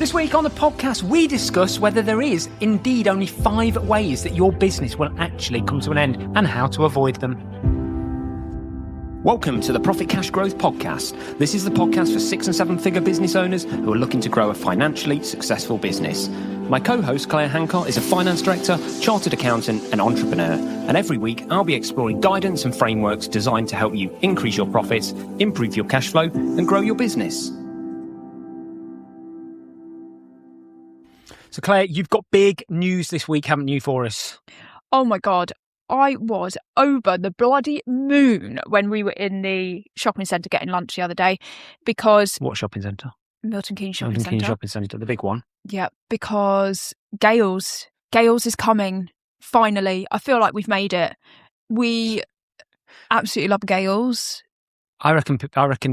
This week on the podcast, we discuss whether there is indeed only 5 ways that your business will actually come to an end and how to avoid them. Welcome to the Profit Cash Growth Podcast. This is the podcast for 6 and 7 figure business owners who are looking to grow a financially successful business. My co-host Claire Hancock is a finance director, chartered accountant and entrepreneur. And every week I'll be exploring guidance and frameworks designed to help you increase your profits, improve your cash flow and grow your business. So Claire, you've got big news this week, haven't you, for us? Oh my God. I was over the bloody moon when we were in the shopping centre getting lunch the other day because... What shopping centre? Milton Keynes Shopping Centre. Milton Keynes Shopping Centre, the big one. Yeah, because Gales is coming, finally. I feel like we've made it. We absolutely love Gales. I reckon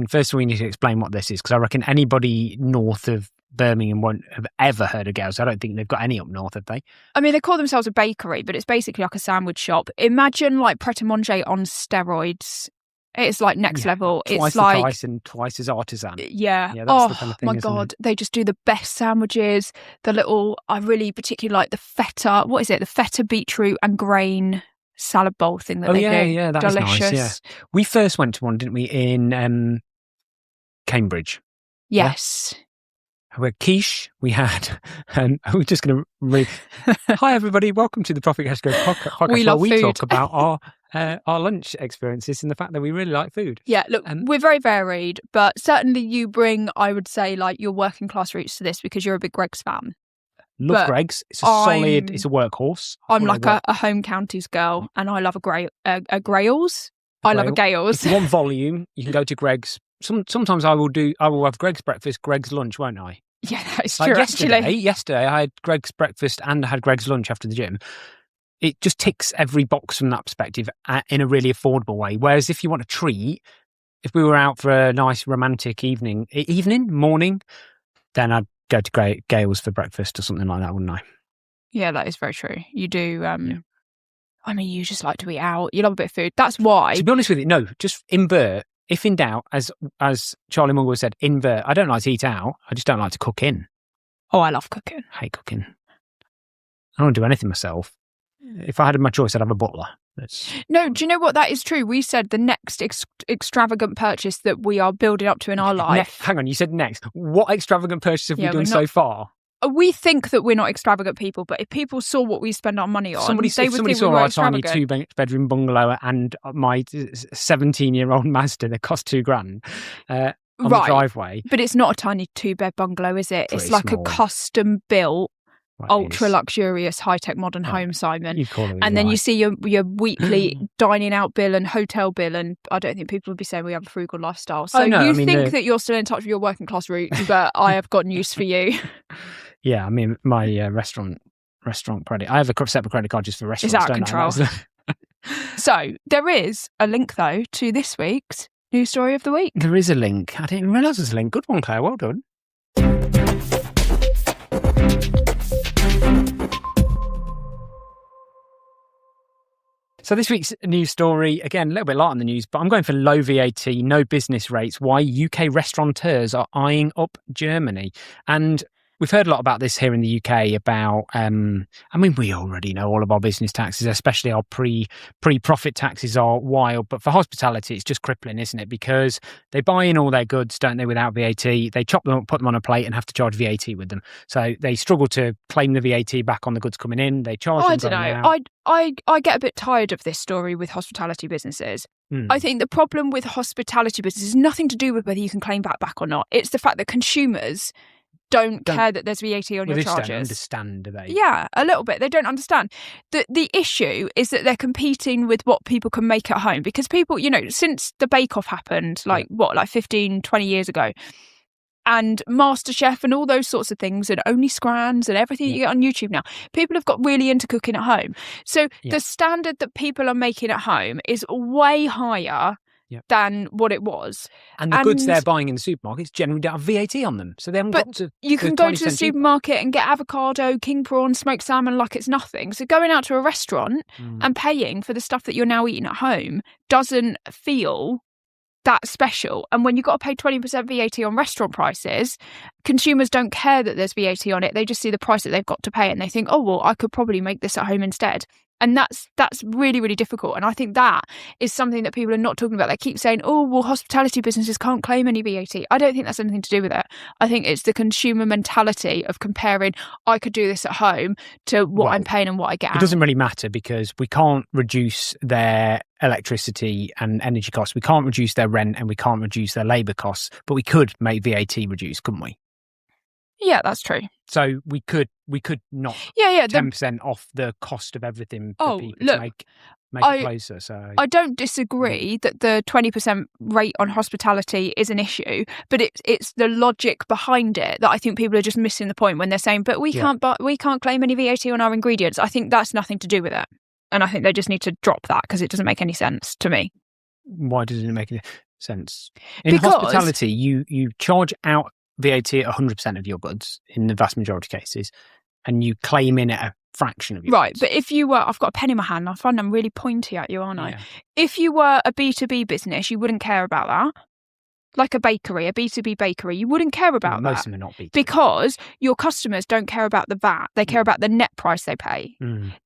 first of all we need to explain what this is, because I reckon anybody north of Birmingham won't have ever heard of Gales. I don't think they've got any up north, have they? I mean, they call themselves a bakery, but it's basically like a sandwich shop. Imagine like Pret-a-Manger on steroids. It's like next level. Twice it's the like price and twice as artisan. Yeah. That's the kind of thing, my isn't God. it? They just do the best sandwiches. I really particularly like the feta. What is it? The feta, beetroot and grain salad bowl thing that they do. Yeah, that's delicious. Nice, yeah. We first went to one, didn't we, in Cambridge? Yes. Where quiche we had, and we're just going to read. Hi everybody, welcome to the Profit Cash Growth podcast. We love we food. talk about our lunch experiences and the fact that we really like food. Yeah, look, we're very varied, but certainly you bring, I would say, like your working class roots to this because you're a big Greggs fan. Love Greggs. It's a solid. It's a workhorse. I'm like a home counties girl, and I love a Grails. I love a Gales. If you want volume, you can go to Greggs. Sometimes I will have Greggs breakfast, Greggs lunch, won't I? Yeah, that's like true. Yesterday I had Greggs breakfast and I had Greggs lunch after the gym. It just ticks every box from that perspective in a really affordable way. Whereas if you want a treat, if we were out for a nice romantic morning, then I'd go to Gales for breakfast or something like that, wouldn't I? Yeah, that is very true. You do. I mean, you just like to eat out. You love a bit of food. That's why. To be honest with you, no, just invert. If in doubt, as Charlie Munger said, invert. I don't like to eat out. I just don't like to cook in. Oh, I love cooking. I hate cooking. I don't do anything myself. If I had my choice, I'd have a butler. No, do you know what? That is true. We said the next extravagant purchase that we are building up to in our life. Hang on, you said next. What extravagant purchase have we done so far? We think that we're not extravagant people, but if people saw what we spend our money on, somebody saw our tiny 2-bedroom bungalow and my 17-year-old Mazda that cost $2,000 on the driveway. But it's not a tiny 2-bed bungalow, is it? Pretty it's like small. A custom-built, ultra-luxurious, high-tech modern home, Simon. You call it and then you see your weekly dining out bill and hotel bill, and I don't think people would be saying we have a frugal lifestyle. So that you're still in touch with your working class roots, but I have got news for you. Yeah, I mean, my restaurant credit. I have a separate credit card just for restaurants. It's out of control. So there is a link, though, to this week's news story of the week. There is a link. I didn't even realise there's a link. Good one, Claire. Well done. So this week's news story, again, a little bit light on the news, but I'm going for low VAT, no business rates, why UK restaurateurs are eyeing up Germany. And we've heard a lot about this here in the UK about, we already know all of our business taxes, especially our pre-profit taxes are wild. But for hospitality, it's just crippling, isn't it? Because they buy in all their goods, don't they, without VAT. They chop them up, put them on a plate and have to charge VAT with them. So they struggle to claim the VAT back on the goods coming in. They charge them. I don't know. I get a bit tired of this story with hospitality businesses. I think the problem with hospitality business is nothing to do with whether you can claim back or not. It's the fact that consumers don't care that there's VAT on your charges. They don't understand, do they? Yeah, a little bit. They don't understand. The issue is that they're competing with what people can make at home because people, since the Bake Off happened, 15, 20 years ago, and MasterChef and all those sorts of things and Only Scrans and everything you get on YouTube now, people have got really into cooking at home. So the standard that people are making at home is way higher than what it was. And the goods they're buying in the supermarkets generally don't have VAT on them. So they haven't got to... You can go to the supermarket and get avocado, king prawn, smoked salmon like it's nothing. So going out to a restaurant and paying for the stuff that you're now eating at home doesn't feel that special. And when you've got to pay 20% VAT on restaurant prices, consumers don't care that there's VAT on it. They just see the price that they've got to pay and they think, oh, well, I could probably make this at home instead. And that's really, really difficult. And I think that is something that people are not talking about. They keep saying, oh, well, hospitality businesses can't claim any VAT. I don't think that's anything to do with it. I think it's the consumer mentality of comparing, I could do this at home to what I'm paying and what I get out. It doesn't really matter because we can't reduce their electricity and energy costs. We can't reduce their rent and we can't reduce their labour costs. But we could make VAT reduce, couldn't we? Yeah, that's true. So we could knock 10% off the cost of everything for people to make it closer. So I don't disagree that the 20% rate on hospitality is an issue, but it's the logic behind it that I think people are just missing the point when they're saying, but we can't claim any VAT on our ingredients. I think that's nothing to do with it. And I think they just need to drop that because it doesn't make any sense to me. Why doesn't it make any sense? In hospitality, you charge out VAT at 100% of your goods in the vast majority of cases, and you claim in at a fraction of your goods. But if you were, I've got a pen in my hand, I find I'm really pointy at you, aren't I? If you were a B2B business, you wouldn't care about that. Like a bakery, a B2B bakery, you wouldn't care about that. Most of them are not B2B. Because your customers don't care about the VAT. They care about the net price they pay.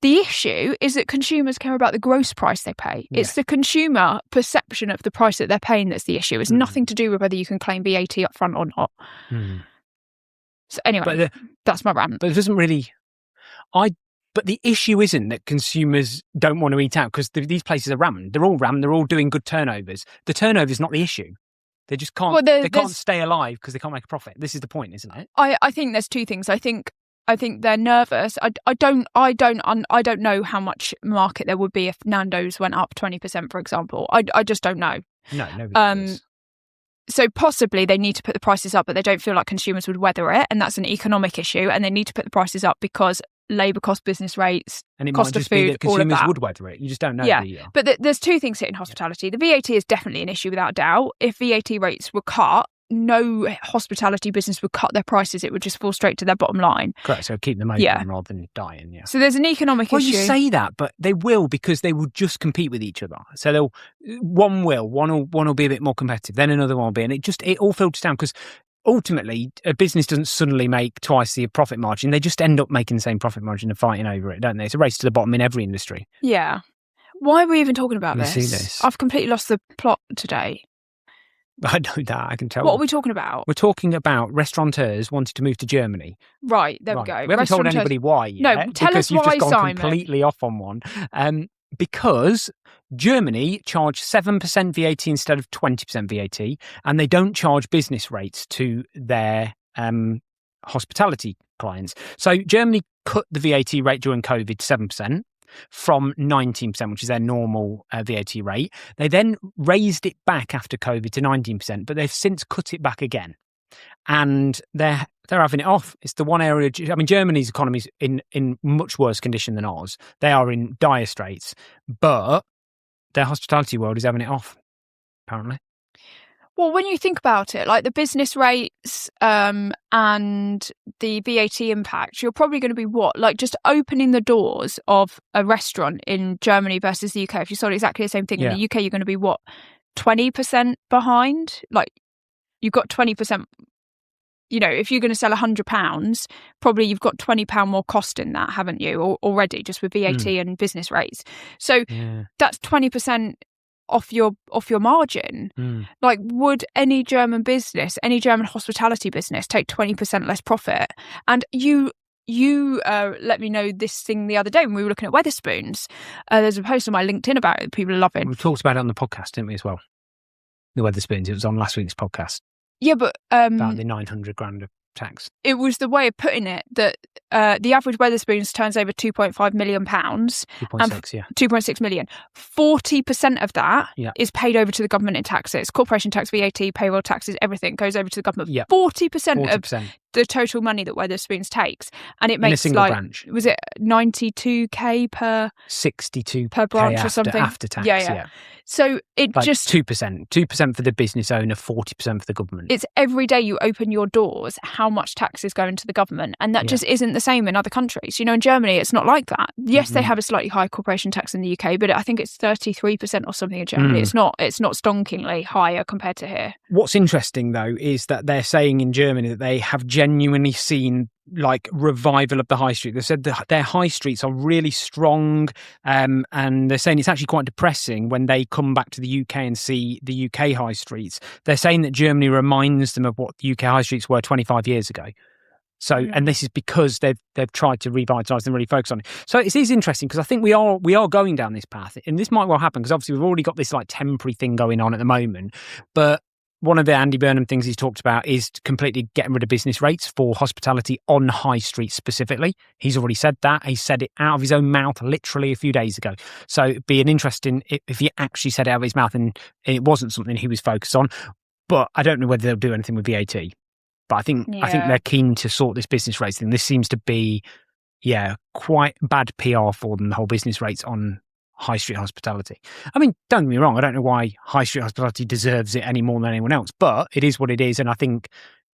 The issue is that consumers care about the gross price they pay. It's the consumer perception of the price that they're paying that's the issue. It's nothing to do with whether you can claim VAT up front or not. So anyway, that's my rant. But it doesn't really... But the issue isn't that consumers don't want to eat out because these places are rammed. They're all rammed. They're all doing good turnovers. The turnover is not the issue. They just can't. They can't stay alive because they can't make a profit. This is the point, isn't it? I think there's two things. I think they're nervous. I don't know how much market there would be if Nando's went up 20%, for example. I just don't know. No, nobody does. So possibly they need to put the prices up, but they don't feel like consumers would weather it, and that's an economic issue. And they need to put the prices up because labour cost, business rates, and it cost might just of food, be that consumers all of that would weather it. You just don't know. But there's two things hitting hospitality. The VAT is definitely an issue without doubt. If VAT rates were cut, no hospitality business would cut their prices. It would just fall straight to their bottom line. Correct. So keep them open rather than dying. Yeah. So there's an economic issue. Well, you say that, but they will because they will just compete with each other. So one will be a bit more competitive, then another one will be, and it all filters down because ultimately a business doesn't suddenly make twice the profit margin. They just end up making the same profit margin and fighting over it, don't they? It's a race to the bottom in every industry. Yeah. Why are we even talking about this? See this? I've completely lost the plot today. I know that, I can tell. What are we talking about? We're talking about restaurateurs wanting to move to Germany. Right, there we go. We haven't told anybody why yet. No, tell us why, because you've just gone Simon. completely off on one. Because Germany charge 7% VAT instead of 20% VAT, and they don't charge business rates to their hospitality clients. So Germany cut the VAT rate during COVID to 7%. From 19%, which is their normal VAT rate. They then raised it back after COVID to 19%, but they've since cut it back again. And they're having it off. It's the one area... I mean, Germany's economy is in much worse condition than ours. They are in dire straits, but their hospitality world is having it off, apparently. Well, when you think about it, like the business rates and the VAT impact, you're probably going to be what? Like just opening the doors of a restaurant in Germany versus the UK. If you sold exactly the same thing in the UK, you're going to be what? 20% behind? Like you've got 20%, you know, if you're going to sell £100, probably you've got £20 more cost in that, haven't you? Already just with VAT and business rates. So that's 20% off your margin. Like, would any German business, any German hospitality business take 20% less profit? And you let me know this thing the other day when we were looking at Wetherspoons. There's a post on my LinkedIn about it that people are loving. We talked about it on the podcast, didn't we, as well? The Wetherspoons. It was on last week's podcast. Yeah, but about the 900 grand of tax. It was the way of putting it that the average Wetherspoons turns over £2.5 million. 2.6 million. 40% of that is paid over to the government in taxes. Corporation tax, VAT, payroll taxes, everything goes over to the government. 40% of the total money that Wetherspoons takes, and it in a makes single branch. Was it 92k per 62 per branch after, or something after tax? Yeah. So it like just 2% for the business owner, 40% for the government. It's every day you open your doors, how much tax is going to the government, and that just isn't the same in other countries. In Germany, it's not like that. Yes, they have a slightly higher corporation tax in the UK, but I think it's 33% or something in Germany. It's not stonkingly higher compared to here. What's interesting though is that they're saying in Germany that they have genuinely seen like revival of the high street. They said that their high streets are really strong, and they're saying it's actually quite depressing when they come back to the UK and see the UK high streets. They're saying that Germany reminds them of what the UK high streets were 25 years ago. So, and this is because they've tried to revitalise and really focus on it. So it is interesting because I think we are going down this path, and this might well happen because obviously we've already got this like temporary thing going on at the moment, but one of the Andy Burnham things he's talked about is completely getting rid of business rates for hospitality on high street specifically. He's already said that. He said it out of his own mouth literally a few days ago. So it'd be an interesting if he actually said it out of his mouth and it wasn't something he was focused on. But I don't know whether they'll do anything with VAT. But I think they're keen to sort this business rates thing. This seems to be, quite bad PR for them, the whole business rates on high street hospitality. I mean, don't get me wrong, I don't know why high street hospitality deserves it any more than anyone else, but it is what it is, and I think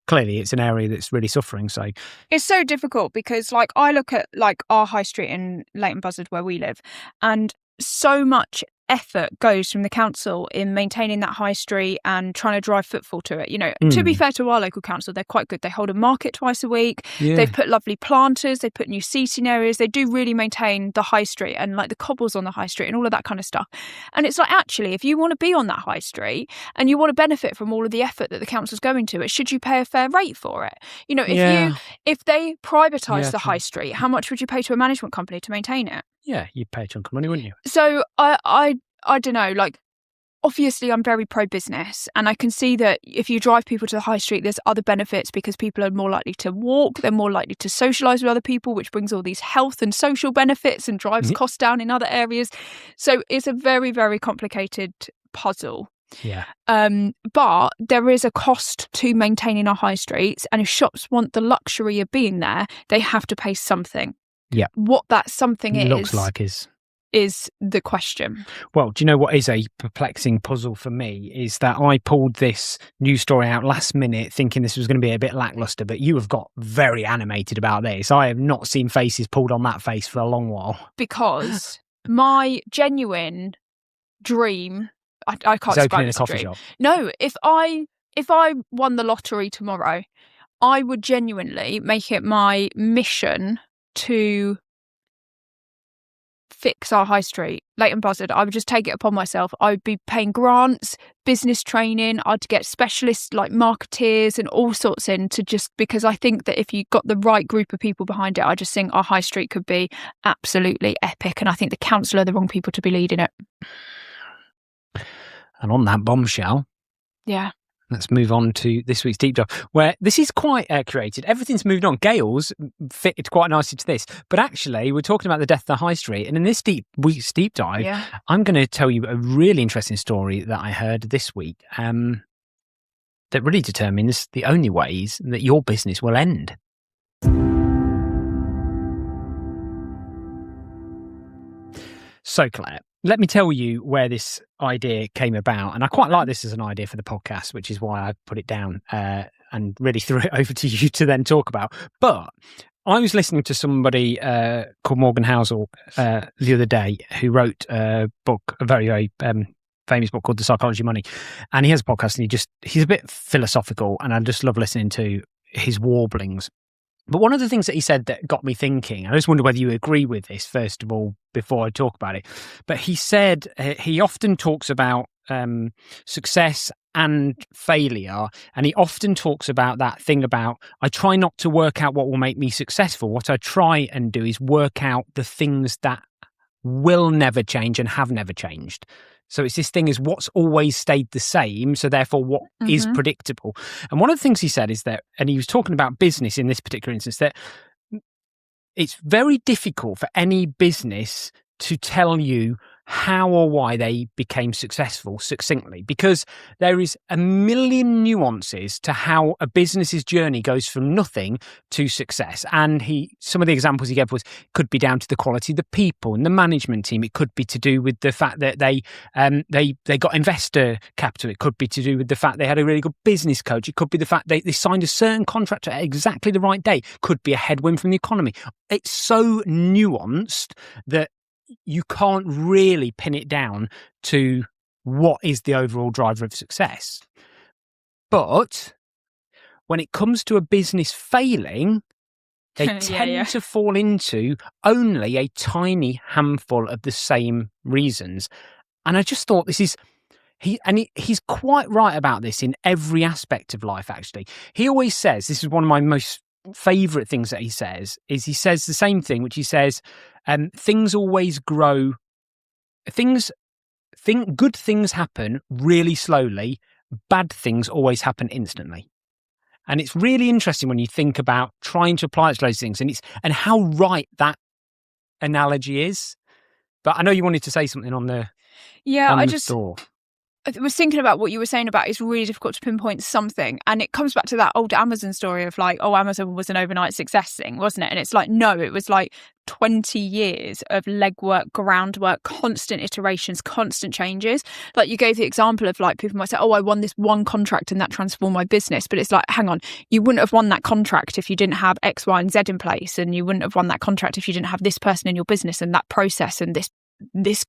clearly it's an area that's really suffering. So it's so difficult because like I look at like our high street in Leighton Buzzard where we live, and so much effort goes from the council in maintaining that high street and trying to drive footfall to it. To be fair to our local council, they're quite good. They hold a market twice a week. They've put lovely planters. They put new seating areas. They do really maintain the high street and like the cobbles on the high street and all of that kind of stuff. And it's like, actually, if you want to be on that high street and you want to benefit from all of the effort that the council's going to it, should you pay a fair rate for it? If they privatise the high street, how much would you pay to a management company to maintain it? Yeah, you'd pay a chunk of money, wouldn't you? So I don't know, like, obviously I'm very pro-business, and I can see that if you drive people to the high street, there's other benefits because people are more likely to walk, they're more likely to socialise with other people, which brings all these health and social benefits and drives costs down in other areas. So it's a very, very complicated puzzle. Yeah. But there is a cost to maintaining our high streets, and if shops want the luxury of being there, they have to pay something. Yeah. What that something looks like is the question. Well, do you know what is a perplexing puzzle for me is that I pulled this news story out last minute thinking this was going to be a bit lackluster, but you have got very animated about this. I have not seen faces pulled on that face for a long while. Because my genuine dream, I can't is describe opening this a coffee dream. shop. No, if I won the lottery tomorrow, I would genuinely make it my mission to fix our high street, Leighton Buzzard. I would just take it upon myself. I would be paying grants, business training. I'd get specialists like marketeers and all sorts in to just because I think that if you got the right group of people behind it, I just think our high street could be absolutely epic. And I think the council are the wrong people to be leading it. And on that bombshell, let's move on to this week's Deep Dive, where this is quite curated. Everything's moved on. Gales fitted quite nicely to this. But actually, we're talking about the death of the high street. And in this week's Deep Dive, I'm going to tell you a really interesting story that I heard this week that really determines the only ways that your business will end. So, Claire, let me tell you where this idea came about. And I quite like this as an idea for the podcast, which is why I put it down and really threw it over to you to then talk about. But I was listening to somebody called Morgan Housel the other day who wrote a book, a very, very famous book called The Psychology of Money. And he has a podcast and he's a bit philosophical, and I just love listening to his warblings. But one of the things that he said that got me thinking, I just wonder whether you agree with this, first of all, before I talk about it. But he said he often talks about success and failure. And he often talks about that thing about, I try not to work out what will make me successful. What I try and do is work out the things that will never change and have never changed. So it's this thing is what's always stayed the same. So therefore what is predictable. And one of the things he said is that, and he was talking about business in this particular instance, that it's very difficult for any business to tell you how or why they became successful succinctly, because there is a million nuances to how a business's journey goes from nothing to success. And some of the examples he gave could be down to the quality of the people and the management team. It could be to do with the fact that they got investor capital. It could be to do with the fact they had a really good business coach. It could be the fact they signed a certain contract at exactly the right day. Could be a headwind from the economy. It's so nuanced that you can't really pin it down to what is the overall driver of success. But when it comes to a business failing, they tend to fall into only a tiny handful of the same reasons. And I just thought he's quite right about this in every aspect of life, actually. He always says, this is one of my most favourite things that he says the same thing, which he says, things always grow. Good things happen really slowly. Bad things always happen instantly. And it's really interesting when you think about trying to apply it to those things, and how right that analogy is. But I know you wanted to say something on the store. I was thinking about what you were saying about it's really difficult to pinpoint something. And it comes back to that old Amazon story of like, Amazon was an overnight success thing, wasn't it? And it's like, no, it was like 20 years of legwork, groundwork, constant iterations, constant changes. Like you gave the example of like people might say, I won this one contract and that transformed my business. But it's like, hang on, you wouldn't have won that contract if you didn't have X, Y, and Z in place. And you wouldn't have won that contract if you didn't have this person in your business and that process and this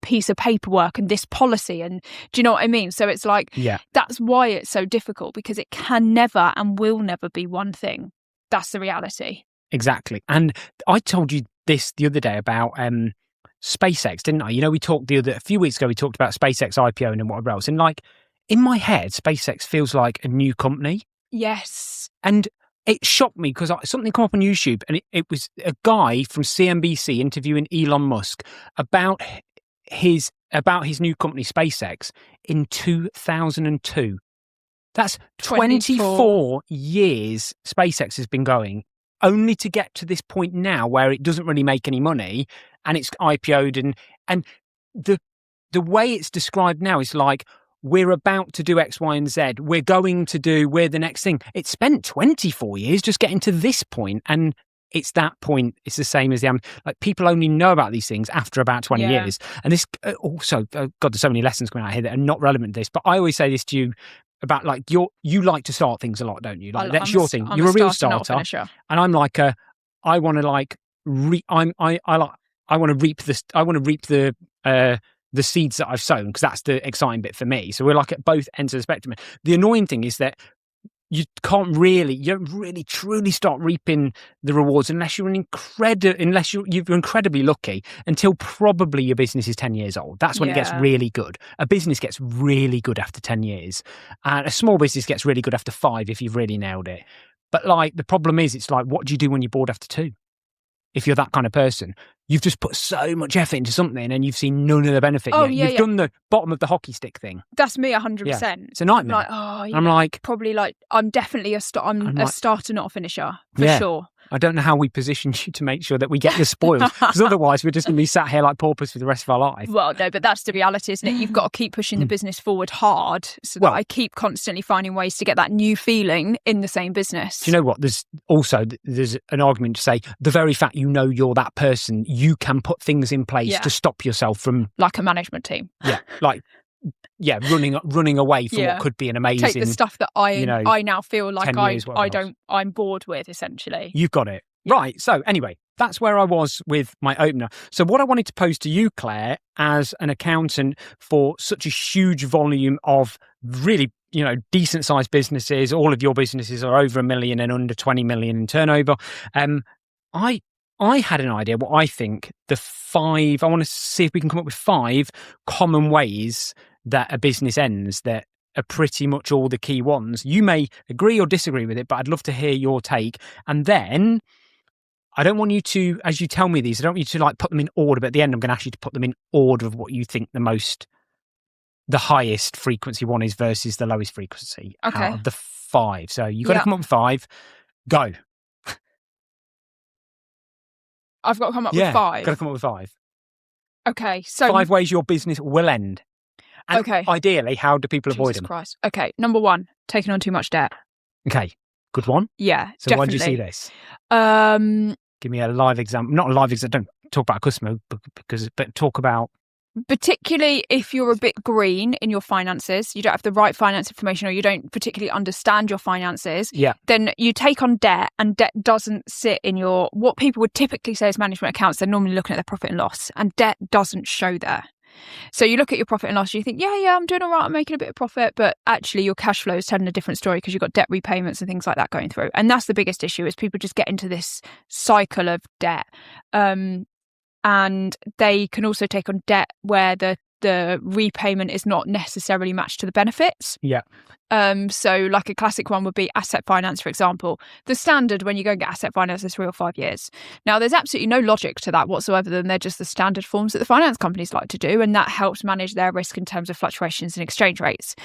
piece of paperwork and this policy. And do you know what I mean? So it's like, that's why it's so difficult, because it can never and will never be one thing. That's the reality. Exactly. And I told you this the other day about SpaceX, didn't I? You know, a few weeks ago, we talked about SpaceX IPO and whatever else. And like, in my head, SpaceX feels like a new company. Yes. And it shocked me because something came up on YouTube, and it was a guy from CNBC interviewing Elon Musk about his new company SpaceX in 2002. That's 24 years SpaceX has been going, only to get to this point now where it doesn't really make any money and it's IPO'd, and the way it's described now is like, we're about to do X, Y, and Z. We're the next thing. It spent 24 years just getting to this point, and it's that point. It's the same as like people only know about these things after about 20 years. And this also, God, there's so many lessons coming out here that are not relevant to this. But I always say this to you about like you like to start things a lot, don't you? Like that's your thing. You're a real starter, and I'm like I want to reap the seeds that I've sown, because that's the exciting bit for me. So we're like at both ends of the spectrum. The annoying thing is that you don't really truly start reaping the rewards unless you're incredibly lucky, until probably your business is 10 years old. That's when it gets really good. A business gets really good after 10 years, and a small business gets really good after 5 if you've really nailed it. But like the problem is, it's like, what do you do when you're bored after 2? If you're that kind of person, you've just put so much effort into something and you've seen none of the benefit yet. You've done the bottom of the hockey stick thing. That's me 100%. Yeah. It's a nightmare. I'm like, probably like, I'm definitely a starter, not a finisher, for sure. I don't know how we positioned you to make sure that we get the spoils, because otherwise we're just going to be sat here like paupers for the rest of our life. Well, no, but that's the reality, isn't it? You've got to keep pushing the business forward hard, so that I keep constantly finding ways to get that new feeling in the same business. Do you know what? There's an argument to say the very fact you're that person, you can put things in place to stop yourself from, like a management team. Running away from what could be an amazing. Take the stuff that I now feel like I'm bored with, essentially. You've got it. Right. So anyway, that's where I was with my opener. So what I wanted to pose to you, Claire, as an accountant for such a huge volume of really, decent sized businesses, all of your businesses are over 1 million and under 20 million in turnover. I had an idea what I think I want to see if we can come up with 5 common ways that a business ends that are pretty much all the key ones. You may agree or disagree with it, but I'd love to hear your take. And then I don't want you to, as you tell me these, I don't want you to like put them in order, but at the end I'm going to ask you to put them in order of what you think the highest frequency one is versus the lowest frequency out of the 5. So you've got to come up with 5. Go. I've got to come up with 5. Got to come up with 5. Okay, so 5 ways your business will end. And okay. ideally, how do people avoid Jesus them? Christ. Okay, number 1, taking on too much debt. Okay, good one. Yeah, So definitely. why do you see this? Um, Give me a live example. Not a live example. Don't talk about a customer, but talk about. Particularly if you're a bit green in your finances, you don't have the right finance information, or you don't particularly understand your finances, Yeah. then you take on debt, and debt doesn't sit in your, what people would typically say as management accounts. They're normally looking at their profit and loss, and debt doesn't show there. So you look at your profit and loss, you think, yeah, I'm doing all right, I'm making a bit of profit, but actually your cash flow is telling a different story because you've got debt repayments and things like that going through. And that's the biggest issue, is people just get into this cycle of debt. And they can also take on debt where the repayment is not necessarily matched to the benefits. Yeah. So like a classic one would be asset finance, for example. The standard when you go and get asset finance is 3 or 5 years. Now, there's absolutely no logic to that whatsoever, than they're just the standard forms that the finance companies like to do, and that helps manage their risk in terms of fluctuations in exchange rates.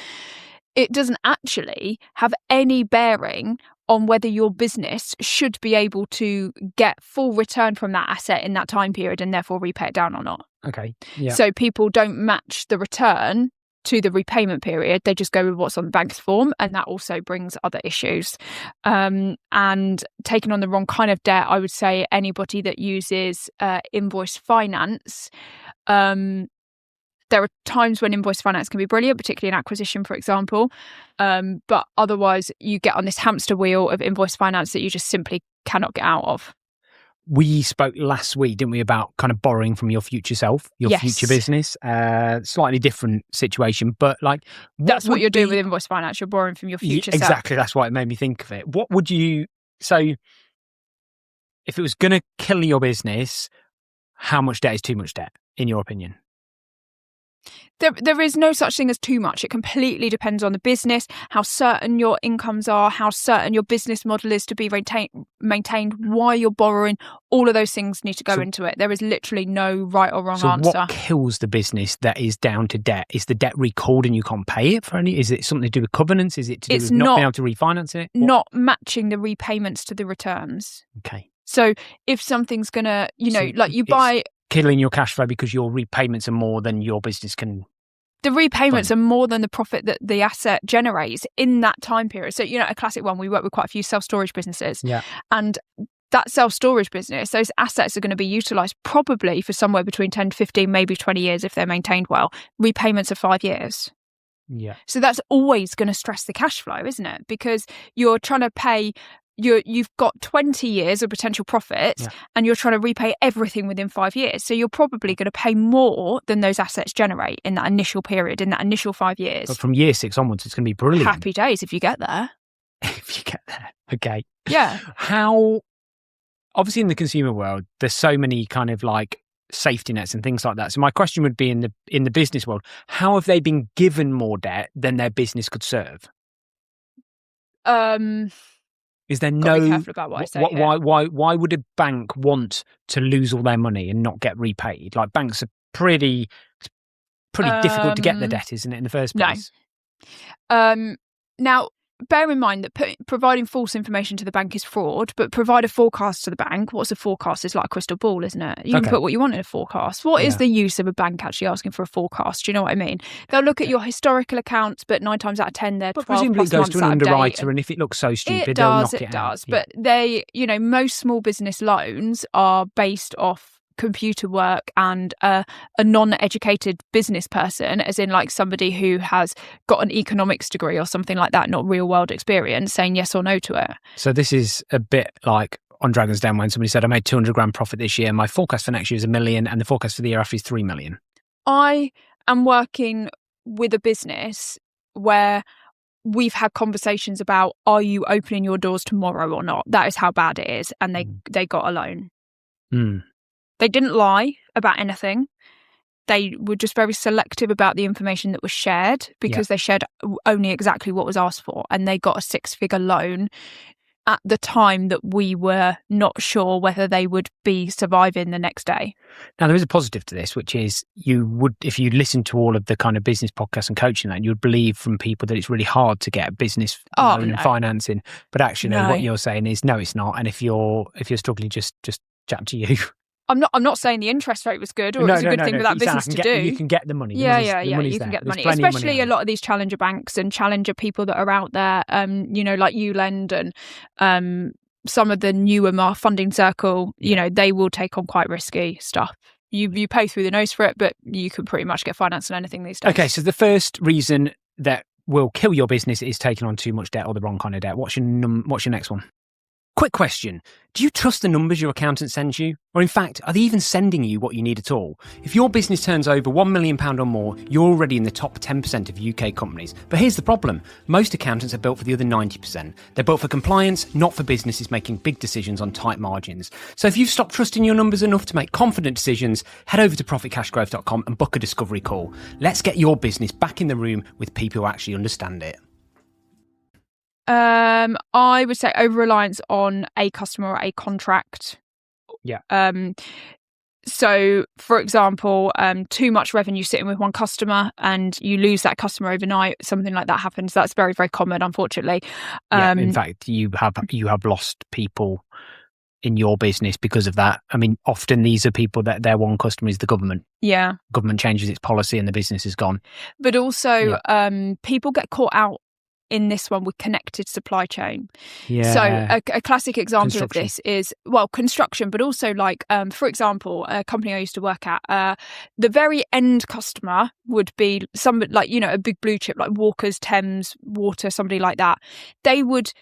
It doesn't actually have any bearing on whether your business should be able to get full return from that asset in that time period and therefore repay it down or not. Okay. Yeah. So people don't match the return to the repayment period. They just go with what's on the bank's form, and that also brings other issues. And taking on the wrong kind of debt, I would say anybody that uses invoice finance, there are times when invoice finance can be brilliant, particularly in acquisition, for example. But otherwise, you get on this hamster wheel of invoice finance that you just simply cannot get out of. We spoke last week, didn't we, about kind of borrowing from your future self, your future business. Slightly different situation, but like that's what you're doing with invoice finance. You're borrowing from your future self. Exactly. That's why it made me think of it. What would you so if it was going to kill your business? How much debt is too much debt, in your opinion? There is no such thing as too much. It completely depends on the business, how certain your incomes are, how certain your business model is to be maintained, why you're borrowing. All of those things need to go into it. There is literally no right or wrong answer. So what kills the business that is down to debt? Is the debt recalled and you can't pay it for any? Is it something to do with covenants? Is it to do with not being able to refinance it? Not matching the repayments to the returns. Okay. So if something's going to, like you buy... killing your cash flow because your repayments are more than your business can... The repayments are more than the profit that the asset generates in that time period. So, a classic one, we work with quite a few self-storage businesses. Yeah. And that self-storage business, those assets are going to be utilised probably for somewhere between 10 to 15, maybe 20 years if they're maintained well. Repayments are 5 years. Yeah. So that's always going to stress the cash flow, isn't it? Because you're trying to pay... You've got 20 years of potential profits, and you're trying to repay everything within 5 years. So you're probably going to pay more than those assets generate in that initial period, in that initial 5 years. But from year 6 onwards, it's going to be brilliant. Happy days if you get there. If you get there. Okay. Yeah. How, obviously in the consumer world, there's so many kind of like safety nets and things like that. So my question would be in the business world, how have they been given more debt than their business could serve? Is there no? Be careful about what I say why would a bank want to lose all their money and not get repaid? Like banks are pretty difficult to get the debt, isn't it, in the first place? No. Now, bear in mind that providing false information to the bank is fraud, but provide a forecast to the bank. What's a forecast? It's like a crystal ball, isn't it? You can put what you want in a forecast. What is the use of a bank actually asking for a forecast? Do you know what I mean? They'll look at your historical accounts, but 9 times out of 10, they're 12 plus months out of date. Presumably it goes to an underwriter, and if it looks so stupid, they'll knock it out. But they, most small business loans are based off computer work and a non-educated business person, as in like somebody who has got an economics degree or something like that, not real world experience, saying yes or no to it. So this is a bit like on Dragon's Den when somebody said, I made 200 grand profit this year, my forecast for next year is $1 million and the forecast for the year after is 3 million. I am working with a business where we've had conversations about, are you opening your doors tomorrow or not? That is how bad it is. And they got a loan. They didn't lie about anything. They were just very selective about the information that was shared because they shared only exactly what was asked for. And they got a 6-figure loan at the time that we were not sure whether they would be surviving the next day. Now, there is a positive to this, which is you would, if you listen to all of the kind of business podcasts and coaching, that you would believe from people that it's really hard to get a business loan and financing. But actually, what you're saying is, no, it's not. And if you're struggling, just chat to you. I'm not saying the interest rate was good or it was a good thing for that business to do. You can get the money. Yeah. You can get the money, especially a lot of these challenger banks and challenger people that are out there. Like ULend and some of the newer funding circle. They will take on quite risky stuff. You pay through the nose for it, but you can pretty much get finance on anything these days. Okay, so the first reason that will kill your business is taking on too much debt or the wrong kind of debt. What's your next one? Quick question. Do you trust the numbers your accountant sends you? Or in fact, are they even sending you what you need at all? If your business turns over £1 million or more, you're already in the top 10% of UK companies. But here's the problem. Most accountants are built for the other 90%. They're built for compliance, not for businesses making big decisions on tight margins. So if you've stopped trusting your numbers enough to make confident decisions, head over to profitcashgrowth.com and book a discovery call. Let's get your business back in the room with people who actually understand it. I would say over-reliance on a customer or a contract. Yeah. So, for example, too much revenue sitting with one customer and you lose that customer overnight, something like that happens. That's very, very common, unfortunately. In fact, you have lost people in your business because of that. I mean, often these are people that their one customer is the government. Yeah. Government changes its policy and the business is gone. But also, people get caught out in this one with connected supply chain. Yeah. So a classic example of this is, construction, but also for example, a company I used to work at, the very end customer would be somebody a big blue chip like Walker's, Thames Water, somebody like that. They would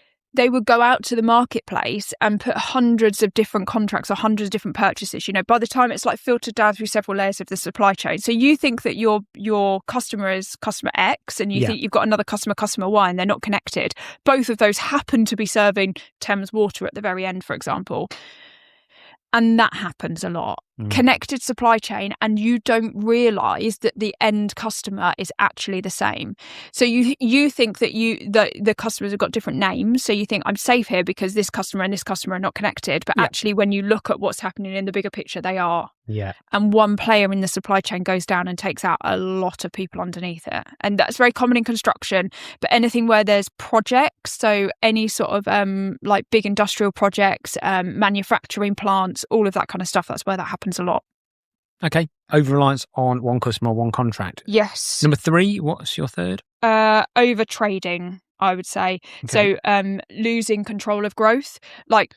go out to the marketplace and put hundreds of different contracts or hundreds of different purchases. By the time it's filtered down through several layers of the supply chain. So you think that your customer is customer X and you think you've got another customer Y, and they're not connected. Both of those happen to be serving Thames Water at the very end, for example. And that happens a lot. Connected supply chain, and you don't realise that the end customer is actually the same. So you think that the customers have got different names. So you think I'm safe here because this customer and this customer are not connected. But actually, when you look at what's happening in the bigger picture, they are. Yeah. And one player in the supply chain goes down and takes out a lot of people underneath it. And that's very common in construction. But anything where there's projects, so any sort of big industrial projects, manufacturing plants, all of that kind of stuff, that's where that happens a lot. Okay. Over-reliance on one customer, one contract. Yes. Number 3, what's your third? Over trading, I would say. Okay. So losing control of growth.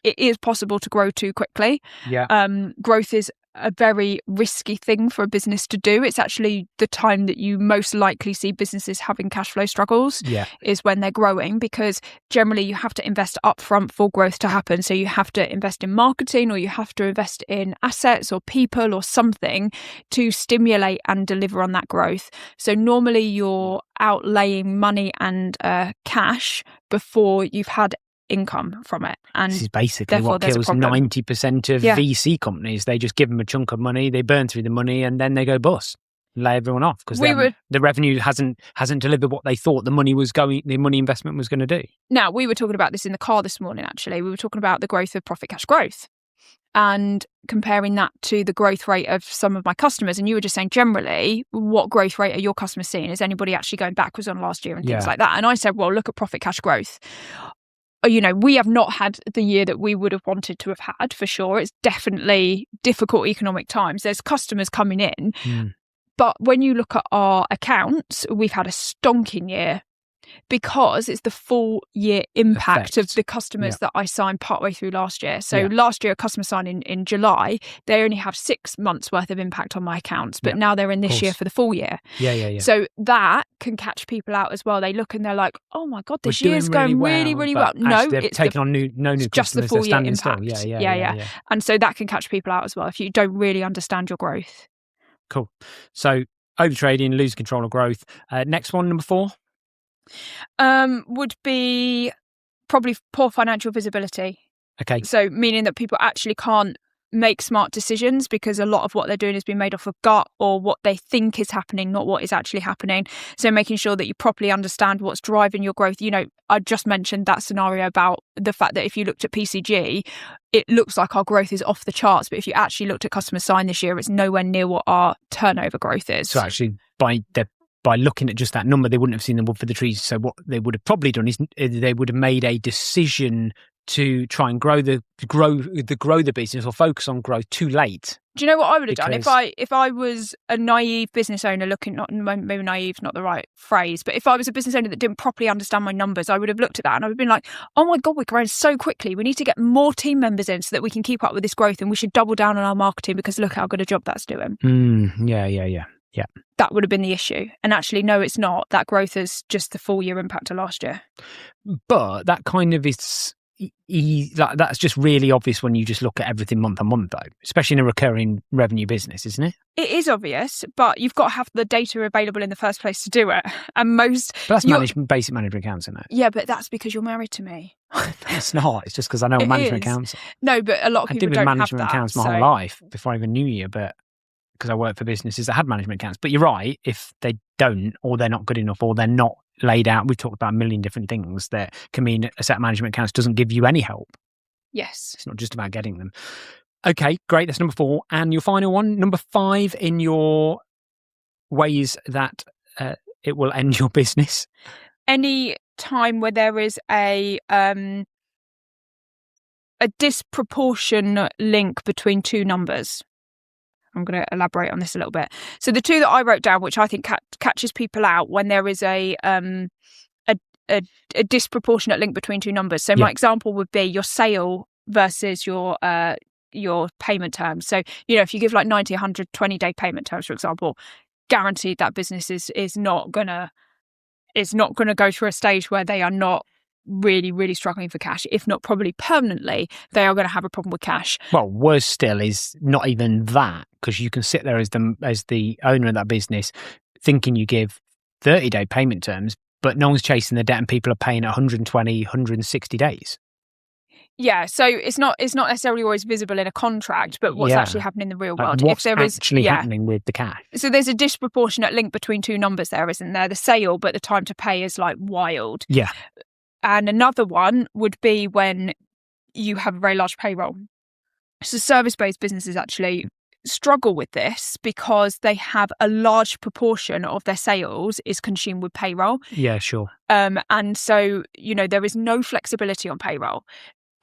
It is possible to grow too quickly. Yeah. Growth is a very risky thing for a business to do. It's actually the time that you most likely see businesses having cash flow struggles is when they're growing, because generally you have to invest upfront for growth to happen. So you have to invest in marketing, or you have to invest in assets or people or something to stimulate and deliver on that growth. So normally you're outlaying money and cash before you've had income from it. And this is basically what kills 90% of VC companies. They just give them a chunk of money, they burn through the money, and then they go bust, lay everyone off because the revenue hasn't delivered what they thought the money investment was going to do. Now, we were talking about this in the car this morning, actually. We were talking about the growth of profit cash growth and comparing that to the growth rate of some of my customers. And you were just saying, generally, what growth rate are your customers seeing? Is anybody actually going backwards on last year and things like that? And I said, well, look at profit cash growth. We have not had the year that we would have wanted to have had, for sure. It's definitely difficult economic times. There's customers coming in. But when you look at our accounts, we've had a stonking year because it's the full year impact of the customers that I signed partway through last year. So last year, a customer signed in July. They only have 6 months worth of impact on my accounts, but now they're in this year for the full year. So that can catch people out as well. They look and they're like, oh my God, this year's going really, really well. No, it's taken on no new just the full year impact. Yeah. And so that can catch people out as well if you don't really understand your growth. Cool. So overtrading, losing control of growth. Next one, number 4. Would be probably poor financial visibility. Okay. So meaning that people actually can't make smart decisions because a lot of what they're doing has been made off of gut or what they think is happening, not what is actually happening. So making sure that you properly understand what's driving your growth. I just mentioned that scenario about the fact that if you looked at PCG, it looks like our growth is off the charts. But if you actually looked at customers signed this year, it's nowhere near what our turnover growth is. So actually, by looking at just that number, they wouldn't have seen the wood for the trees. So what they would have probably done is they would have made a decision to try and grow the business or focus on growth too late. Do you know what I would have done Because- if I was a naive business owner looking, not maybe naive, not the right phrase, but if I was a business owner that didn't properly understand my numbers, I would have looked at that and I would have been like, oh my God, we're growing so quickly. We need to get more team members in so that we can keep up with this growth, and we should double down on our marketing because look how good a job that's doing. Yeah. That would have been the issue. And actually, no, it's not. That growth is just the full year impact of last year. But that kind of is... that's just really obvious when you just look at everything month on month, though, especially in a recurring revenue business, isn't it? It is obvious, but you've got to have the data available in the first place to do it. And But that's basic management accounts, isn't it? Yeah, but that's because you're married to me. It's not. It's just because I know what management accounts are. No, but a lot of people don't have that. I did with management accounts my whole life before I even knew you, but because I worked for businesses that had management accounts. But you're right, if they don't, or they're not good enough, or they're not laid out, we've talked about a million different things that can mean a set of management accounts doesn't give you any help. Yes. It's not just about getting them. Okay, great. That's number 4. And your final one, number 5 in your ways that it will end your business. Any time where there is a disproportionate link between two numbers. I'm going to elaborate on this a little bit. So the two that I wrote down, which I think catches people out when there is a disproportionate link between two numbers. So my example would be your sale versus your payment terms. So, if you give like 90, 100, 20-day payment terms, for example, guaranteed that business is not going to go through a stage where they are not really, really struggling for cash. If not probably permanently, they are going to have a problem with cash. Well, worse still is not even that, because you can sit there as the owner of that business thinking you give 30-day payment terms, but no one's chasing the debt and people are paying 120, 160 days. Yeah, so it's not necessarily always visible in a contract, but what's actually happening in the real world. What's actually happening with the cash? So there's a disproportionate link between two numbers there, isn't there? The sale, but the time to pay is like wild. Yeah. And another one would be when you have a very large payroll. So service-based businesses actually struggle with this because they have a large proportion of their sales is consumed with payroll. Yeah, sure. And so, there is no flexibility on payroll.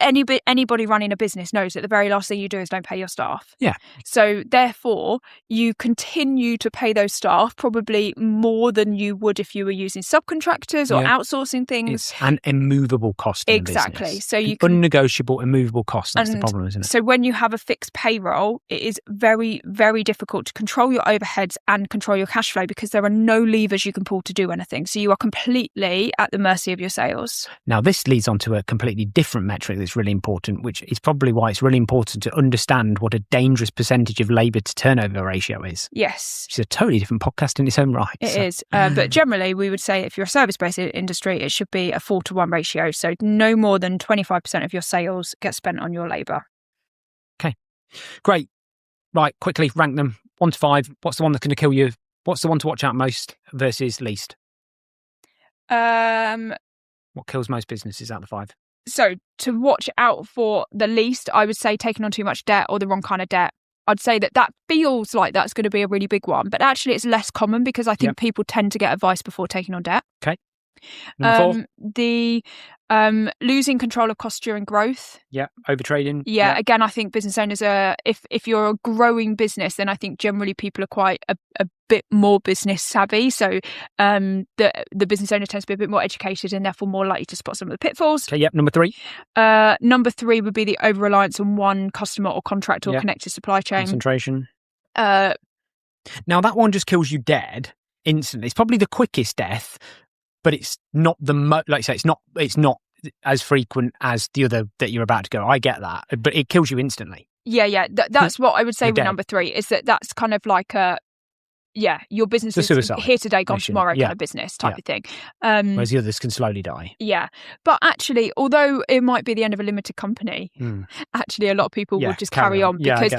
Anybody running a business knows that the very last thing you do is don't pay your staff. Yeah. So therefore, you continue to pay those staff probably more than you would if you were using subcontractors or outsourcing things. It's an immovable cost in exactly. business. So you unnegotiable, immovable cost. That's the problem, isn't it? So when you have a fixed payroll, it is very, very difficult to control your overheads and control your cash flow because there are no levers you can pull to do anything. So you are completely at the mercy of your sales. Now, this leads on to a completely different metric that's really important, which is probably why it's really important to understand what a dangerous percentage of labour to turnover ratio is. Yes. It's a totally different podcast in its own right. It is. But generally, we would say if you're a service-based industry, it should be a 4-to-1 ratio. So no more than 25% of your sales get spent on your labour. Okay, great. Right, quickly rank them 1 to 5. What's the one that's going to kill you? What's the one to watch out most versus least? What kills most businesses out of the 5? So to watch out for the least, I would say taking on too much debt or the wrong kind of debt. I'd say that feels like that's going to be a really big one, but actually it's less common because I think people tend to get advice before taking on debt. Okay. Number 4. The losing control of costs during growth. Yeah, overtrading. Yeah, again, I think business owners are, if you're a growing business, then I think generally people are quite a bit more business savvy. So the business owner tends to be a bit more educated and therefore more likely to spot some of the pitfalls. Okay, yep. Number 3. Number 3 would be the over-reliance on one customer or contract or connected supply chain. Concentration. Now that one just kills you dead instantly. It's probably the quickest death, but it's not like I say, it's not as frequent as the other that you're about to go. I get that, but it kills you instantly. Yeah. That's what I would say with number 3 is that's kind of like your business is here today, gone tomorrow kind of business type of thing. Whereas the others can slowly die. Yeah. But actually, although it might be the end of a limited company, actually a lot of people would just carry on because,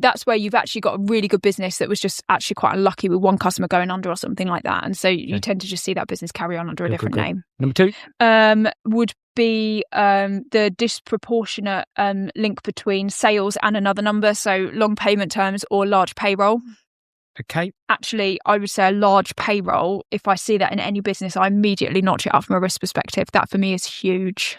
that's where you've actually got a really good business that was just actually quite unlucky with one customer going under or something like that. And so you tend to just see that business carry on under a different name. Number 2? Would be the disproportionate link between sales and another number. So long payment terms or large payroll. Okay. Actually, I would say a large payroll, if I see that in any business, I immediately notch it up from a risk perspective. That for me is huge.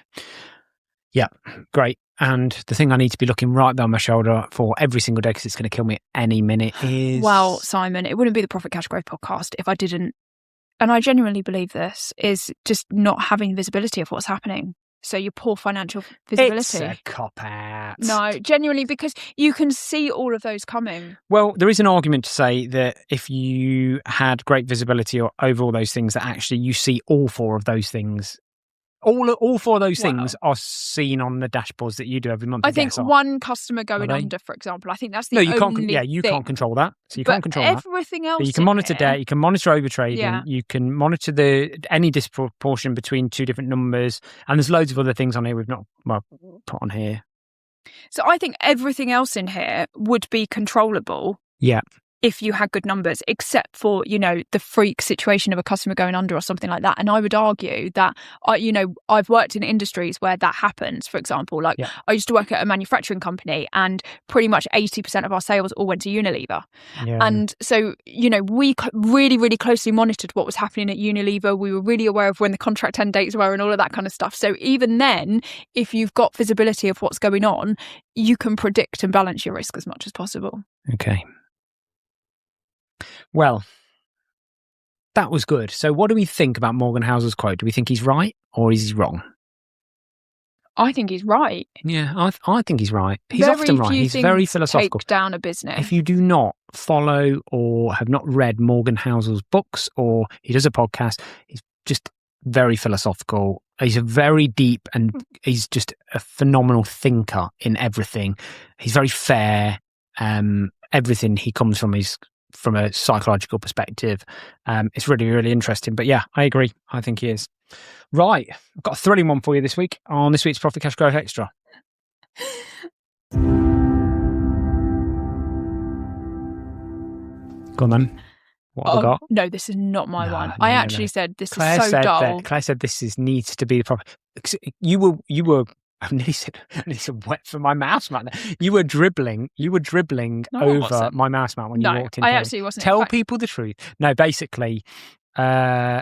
Yeah, great. And the thing I need to be looking right down my shoulder for every single day, because it's going to kill me any minute, is... Well, Simon, it wouldn't be the Profit Cash Growth podcast if I didn't, and I genuinely believe this, is just not having visibility of what's happening. So your poor financial visibility. It's a cop-out. No, genuinely, because you can see all of those coming. Well, there is an argument to say that if you had great visibility over all those things, that actually you see all four of those things. All four of those things are seen on the dashboards that you do every month. I think one customer going under, for example. I think that's the only you can't control that. So you can't control everything else. But you can monitor debt. You can monitor overtrading. Yeah. You can monitor any disproportion between two different numbers. And there's loads of other things on here we've not put on here. So I think everything else in here would be controllable. Yeah. If you had good numbers, except for, the freak situation of a customer going under or something like that. And I would argue that, I've worked in industries where that happens. For example, I used to work at a manufacturing company and pretty much 80% of our sales all went to Unilever. Yeah. And so, we really, really closely monitored what was happening at Unilever. We were really aware of when the contract end dates were and all of that kind of stuff. So even then, if you've got visibility of what's going on, you can predict and balance your risk as much as possible. Okay. Well, that was good. So what do we think about Morgan Housel's quote? Do we think he's right or is he wrong? I think he's right. Yeah, I think he's right. He's often right. He's very philosophical. Take down a business. If you do not follow or have not read Morgan Housel's books, or he does a podcast, he's just very philosophical. He's a very deep, and he's just a phenomenal thinker in everything. He's very fair. Everything he comes from is from a psychological perspective. It's really, really interesting. But yeah, I agree. I think he is. Right. I've got a thrilling one for you this week on this week's Profit Cash Growth Extra. Go on then. What have I got? No, this is not my one. I actually said this is so dull. Claire said this needs to be the profit. You were I nearly said wet for my mouse mat. You were dribbling over my mouse mat when you walked in. I actually wasn't. Tell people the truth. No, basically, so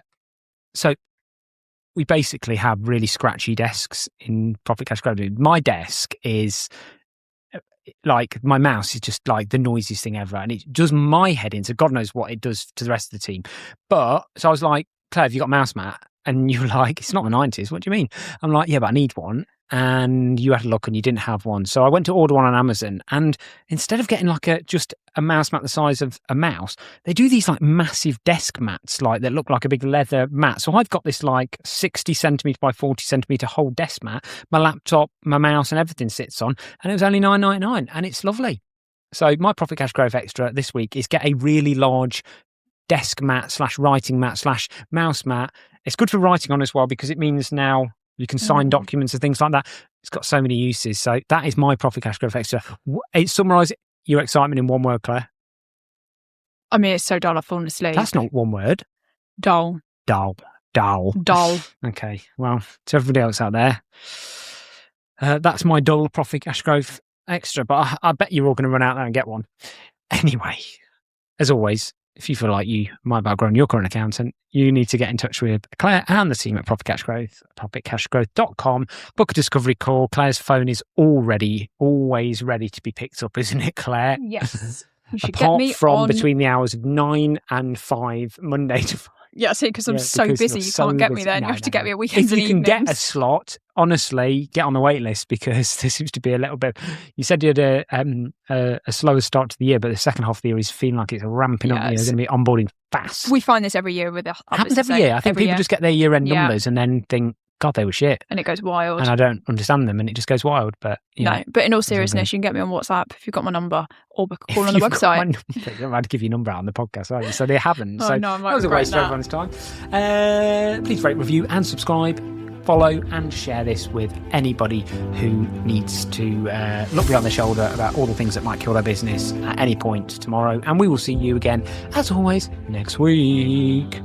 we basically have really scratchy desks in Profit Cash Growth. My desk is like, my mouse is just like the noisiest thing ever, and it does my head in. So God knows what it does to the rest of the team. But so I was like, Claire, have you got a mouse mat? And you were like, it's not the 90s. What do you mean? I'm like, yeah, but I need one. And you had a look and you didn't have one. So I went to order one on Amazon, and instead of getting like just a mouse mat the size of a mouse, they do these like massive desk mats that look like a big leather mat. So I've got this like 60 centimetre by 40 centimetre whole desk mat. My laptop, my mouse and everything sits on, and it was only $9.99, and it's lovely. So my Profit Cash Growth Extra this week is get a really large desk mat / writing mat / mouse mat. It's good for writing on as well, because it means now you can sign documents and things like that. It's got so many uses. So that is my Profit Cash Growth Extra. Summarise your excitement in one word, Claire. I mean, it's so dull, I've fallen asleep. That's not one word. Dull. Okay. Well, to everybody else out there, that's my dull Profit Cash Growth Extra. But I bet you're all going to run out there and get one. Anyway, as always, if you feel like you might have outgrown your current accountant, you need to get in touch with Claire and the team at Profit Cash Growth, profitcashgrowth.com. Book a discovery call. Claire's phone is always ready to be picked up, isn't it, Claire? Yes. Apart from between the hours of 9 and 5, Monday to Friday. Yeah, see, because I'm so busy, you can't get me there, and you have to get me at weekends and evenings. If you can get a slot, honestly, get on the wait list, because there seems to be a little bit... You said you had a slower start to the year, but the second half of the year is feeling like it's ramping up. You're going to be onboarding fast. We find this every year with the... It happens every year. I think people just get their year-end numbers and then think, God, they were shit. And it goes wild. And I don't understand them, and it just goes wild. But but in all seriousness, you can get me on WhatsApp if you've got my number, or book a call on the website. I'm about to give you a number out on the podcast, aren't you? So they haven't. So that was a waste of everyone's time. Please rate, review and subscribe. Follow and share this with anybody who needs to look behind their shoulder about all the things that might kill their business at any point tomorrow. And we will see you again, as always, next week.